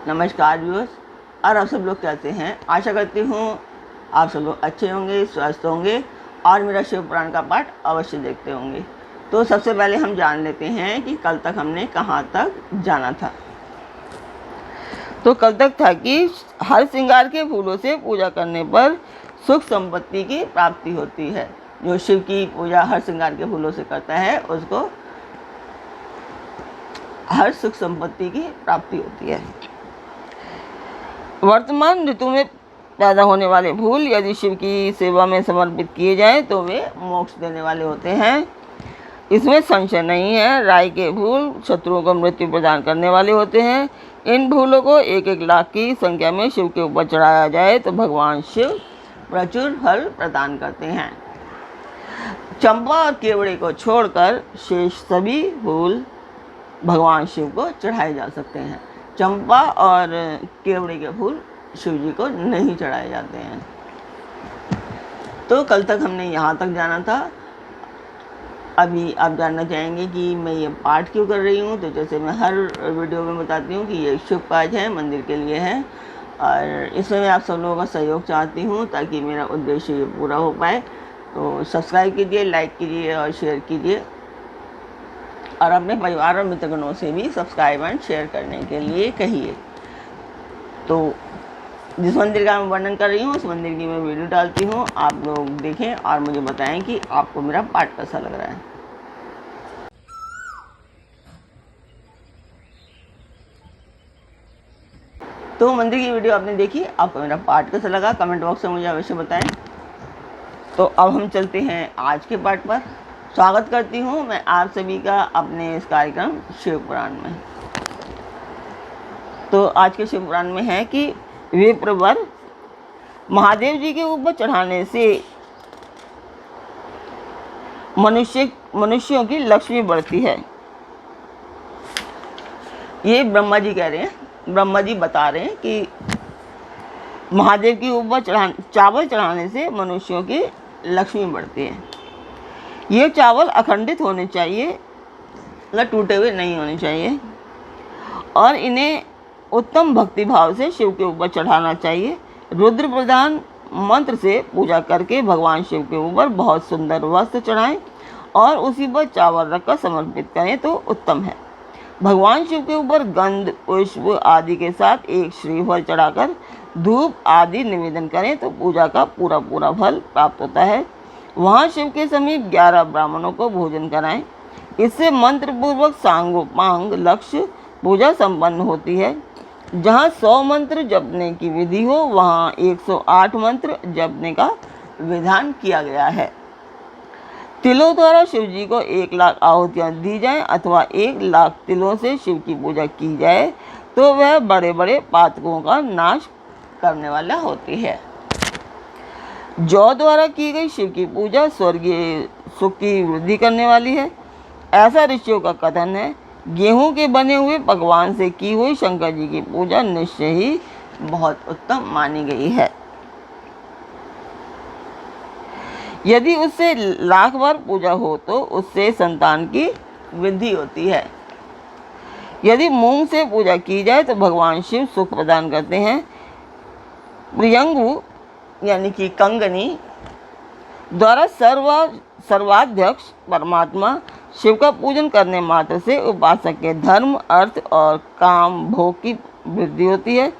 नमस्कार व्यूअर्स। और आप सब लोग कैसे हैं? आशा करती हूँ आप सब लोग अच्छे होंगे, स्वस्थ होंगे और मेरा शिव पुराण का पाठ अवश्य देखते होंगे। तो सबसे पहले हम जान लेते हैं कि कल तक हमने कहाँ तक जाना था। तो कल तक था कि हर श्रृंगार के फूलों से पूजा करने पर सुख संपत्ति की प्राप्ति होती है। जो शिव की पूजा हर श्रृंगार के फूलों से करता है उसको हर सुख संपत्ति की प्राप्ति होती है। वर्तमान ऋतु में पैदा होने वाले फूल यदि शिव की सेवा में समर्पित किए जाएं तो वे मोक्ष देने वाले होते हैं, इसमें संशय नहीं है। राई के फूल शत्रुओं को मृत्यु प्रदान करने वाले होते हैं। इन फूलों को 1-1 लाख की संख्या में शिव के ऊपर चढ़ाया जाए तो भगवान शिव प्रचुर फल प्रदान करते हैं। चंपा और केवड़े को छोड़कर शेष सभी फूल भगवान शिव को चढ़ाए जा सकते हैं। चंपा और केवड़े के फूल शिव जी को नहीं चढ़ाए जाते हैं। तो कल तक हमने यहाँ तक जाना था। अभी आप जानना चाहेंगे कि मैं ये पाठ क्यों कर रही हूँ। तो जैसे मैं हर वीडियो में बताती हूँ कि ये शुभ कार्य है, मंदिर के लिए है और इसमें मैं आप सब लोगों का सहयोग चाहती हूँ ताकि मेरा उद्देश्य ये पूरा हो पाए। तो सब्सक्राइब कीजिए, लाइक कीजिए और शेयर कीजिए और अपने परिवार और मित्रगणों से भी सब्सक्राइब एंड शेयर करने के लिए कहिए। तो जिस मंदिर का मैं वर्णन कर रही हूँ उस मंदिर की मैं वीडियो डालती हूँ, आप लोग देखें और मुझे बताएं कि आपको मेरा पाठ कैसा लग रहा है। तो मंदिर की वीडियो आपने देखी, आपको मेरा पाठ कैसा लगा कमेंट बॉक्स में मुझे अवश्य बताएं। तो अब हम चलते हैं आज के पाठ पर। स्वागत करती हूँ मैं आप सभी का अपने इस कार्यक्रम शिव पुराण में। तो आज के शिव पुराण में है कि विप्रवर महादेव जी के ऊपर चढ़ाने से मनुष्यों की लक्ष्मी बढ़ती है। ये ब्रह्मा जी कह रहे हैं, ब्रह्मा जी बता रहे हैं कि महादेव के ऊपर चावल चढ़ाने से मनुष्यों की लक्ष्मी बढ़ती है। ये चावल अखंडित होने चाहिए, मतलब टूटे हुए नहीं होने चाहिए और इन्हें उत्तम भक्ति भाव से शिव के ऊपर चढ़ाना चाहिए। रुद्र प्रधान मंत्र से पूजा करके भगवान शिव के ऊपर बहुत सुंदर वस्त्र चढ़ाएं और उसी पर चावल रखकर समर्पित करें तो उत्तम है। भगवान शिव के ऊपर गंध पुष्प आदि के साथ एक श्रीफल चढ़ाकर धूप आदि निवेदन करें तो पूजा का पूरा फल प्राप्त होता है। वहाँ शिव के समीप 11 ब्राह्मणों को भोजन कराएं। इससे मंत्र पूर्वक सांगोपांग लक्ष्य पूजा संपन्न होती है। जहाँ 100 मंत्र जपने की विधि हो वहाँ 108 मंत्र जपने का विधान किया गया है। तिलों द्वारा शिव जी को 1 लाख आहुतियाँ दी जाएं अथवा 1 लाख तिलों से शिव की पूजा की जाए तो वह बड़े बड़े पातकों का नाश करने वाला होती है। जौ द्वारा की गई शिव की पूजा स्वर्गीय सुख की वृद्धि करने वाली है, ऐसा ऋषियों का कथन है। गेहूं के बने हुए पकवान से की हुई शंकर जी की पूजा निश्चय ही बहुत उत्तम मानी गई है। यदि उससे 1,00,000 बार पूजा हो तो उससे संतान की वृद्धि होती है। यदि मूंग से पूजा की जाए तो भगवान शिव सुख प्रदान करते हैं। प्रियंगु यानी कि कंगनी द्वारा सर्वाध्यक्ष परमात्मा शिव का पूजन करने मात्र से उपासक के धर्म अर्थ और काम भोग की वृद्धि होती है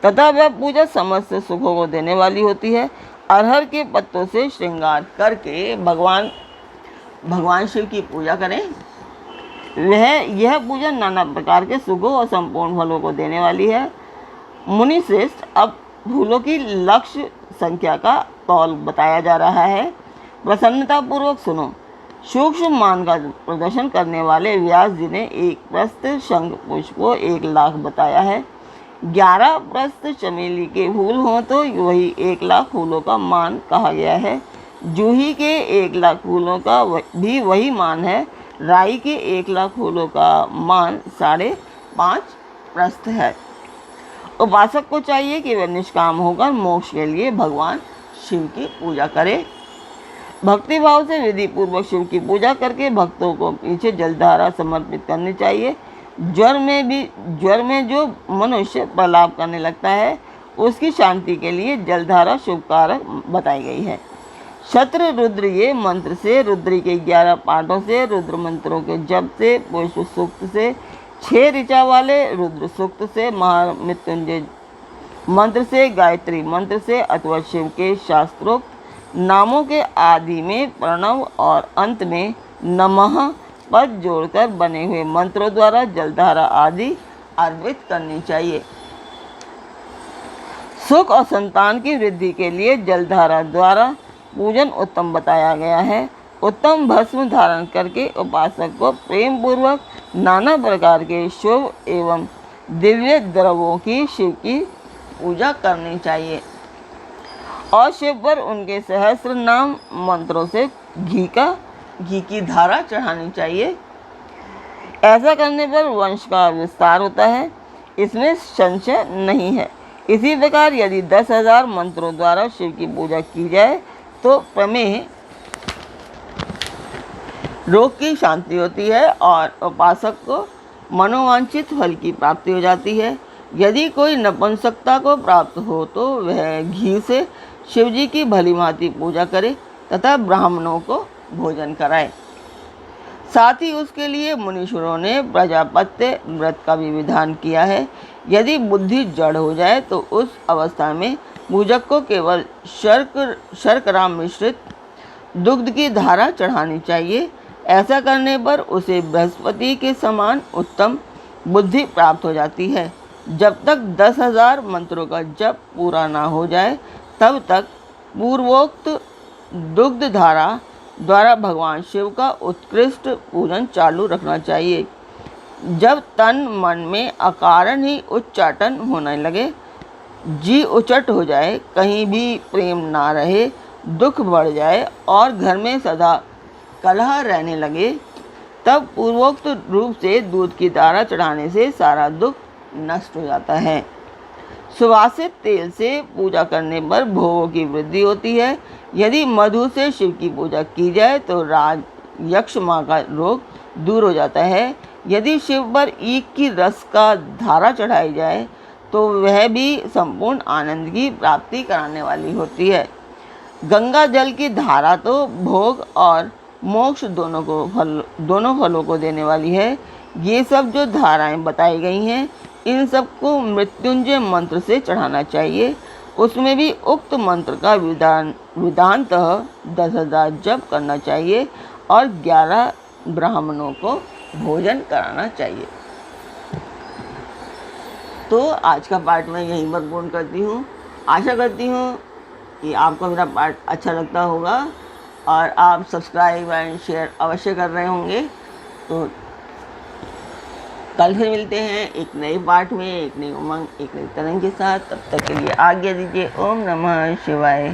तथा वह पूजा समस्त सुखों को देने वाली होती है। अरहर के पत्तों से श्रृंगार करके भगवान शिव की पूजा करें। यह पूजा नाना प्रकार के सुखों और संपूर्ण फलों को देने वाली है। मुनि श्रेष्ठ, अब फूलों की लक्ष्य संख्या का तौल बताया जा रहा है, प्रसन्नता पूर्वक सुनो। सूक्ष्म मान का प्रदर्शन करने वाले व्यास जी ने एक प्रस्थ शंख पुष्प को 1 लाख बताया है। 11 प्रस्थ चमेली के फूल हों तो वही 1 लाख फूलों का मान कहा गया है। जूही के 1 लाख फूलों का भी वही मान है। राई के 1 लाख फूलों का मान 5.5 प्रस्थ है। उपासक को चाहिए कि वह निष्काम होकर मोक्ष के लिए भगवान शिव की पूजा करे। भक्ति भाव से विधि पूर्वक शिव की पूजा करके भक्तों को पीछे जलधारा समर्पित करनी चाहिए। ज्वर में जो मनुष्य प्रलाप करने लगता है उसकी शांति के लिए जलधारा शुभकारक बताई गई है। शत्र रुद्र ये मंत्र से, रुद्र के 11 पाठों से, रुद्र मंत्रों के जप से, पुष्प सूक्त से, 6 ऋचा वाले रुद्र सूक्त से, महामृत्युंजय मंत्र से, गायत्री मंत्र से अथवा शिव के शास्त्रोक्त नामों के आदि में प्रणव और अंत में नमः पद जोड़कर बने हुए मंत्रों द्वारा जलधारा आदि अर्पित करनी चाहिए। सुख और संतान की वृद्धि के लिए जलधारा द्वारा पूजन उत्तम बताया गया है। उत्तम भस्म धारण करके उपासक को प्रेम पूर्वक नाना प्रकार के शुभ एवं दिव्य द्रव्यों की शिव की पूजा करनी चाहिए और शिव पर उनके सहस्त्र नाम मंत्रों से घी की धारा चढ़ानी चाहिए। ऐसा करने पर वंश का विस्तार होता है, इसमें संशय नहीं है। इसी प्रकार यदि 10,000 मंत्रों द्वारा शिव की पूजा की जाए तो प्रमेह रोग की शांति होती है और उपासक को मनोवांछित फल की प्राप्ति हो जाती है। यदि कोई नपुंसकता को प्राप्त हो तो वह घी से शिवजी की भलीभांति पूजा करे तथा ब्राह्मणों को भोजन कराए। साथ ही उसके लिए मुनीश्वरों ने प्रजापत्य व्रत का भी विधान किया है। यदि बुद्धि जड़ हो जाए तो उस अवस्था में पूजक को केवल शर्करा मिश्रित दुग्ध की धारा चढ़ानी चाहिए। ऐसा करने पर उसे बृहस्पति के समान उत्तम बुद्धि प्राप्त हो जाती है। जब तक 10,000 मंत्रों का जप पूरा ना हो जाए तब तक पूर्वोक्त दुग्ध धारा द्वारा भगवान शिव का उत्कृष्ट पूजन चालू रखना चाहिए। जब तन मन में अकारण ही उच्चाटन होने लगे, जी उचट हो जाए, कहीं भी प्रेम ना रहे, दुख बढ़ जाए और घर में सदा कलह रहने लगे, तब पूर्वोक्त रूप से दूध की धारा चढ़ाने से सारा दुख नष्ट हो जाता है। सुवासित तेल से पूजा करने पर भोगों की वृद्धि होती है। यदि मधु से शिव की पूजा की जाए तो राज यक्ष माँ का रोग दूर हो जाता है। यदि शिव पर ईख की रस का धारा चढ़ाई जाए तो वह भी संपूर्ण आनंद की प्राप्ति कराने वाली होती है। गंगा जल की धारा तो भोग और मोक्ष दोनों फलों को देने वाली है। ये सब जो धाराएं बताई गई हैं इन सबको मृत्युंजय मंत्र से चढ़ाना चाहिए। उसमें भी उक्त मंत्र का विधानतः 10,000 जप करना चाहिए और 11 ब्राह्मणों को भोजन कराना चाहिए। तो आज का पाठ मैं यहीं पर पूर्ण करती हूँ। आशा करती हूँ कि आपको मेरा पाठ अच्छा लगता होगा और आप सब्सक्राइब एंड शेयर अवश्य कर रहे होंगे। तो कल फिर मिलते हैं एक नए पाठ में, एक नई उमंग, एक नई तरंग के साथ। तब तक के लिए आज्ञा दीजिए। ओम नमः शिवाय।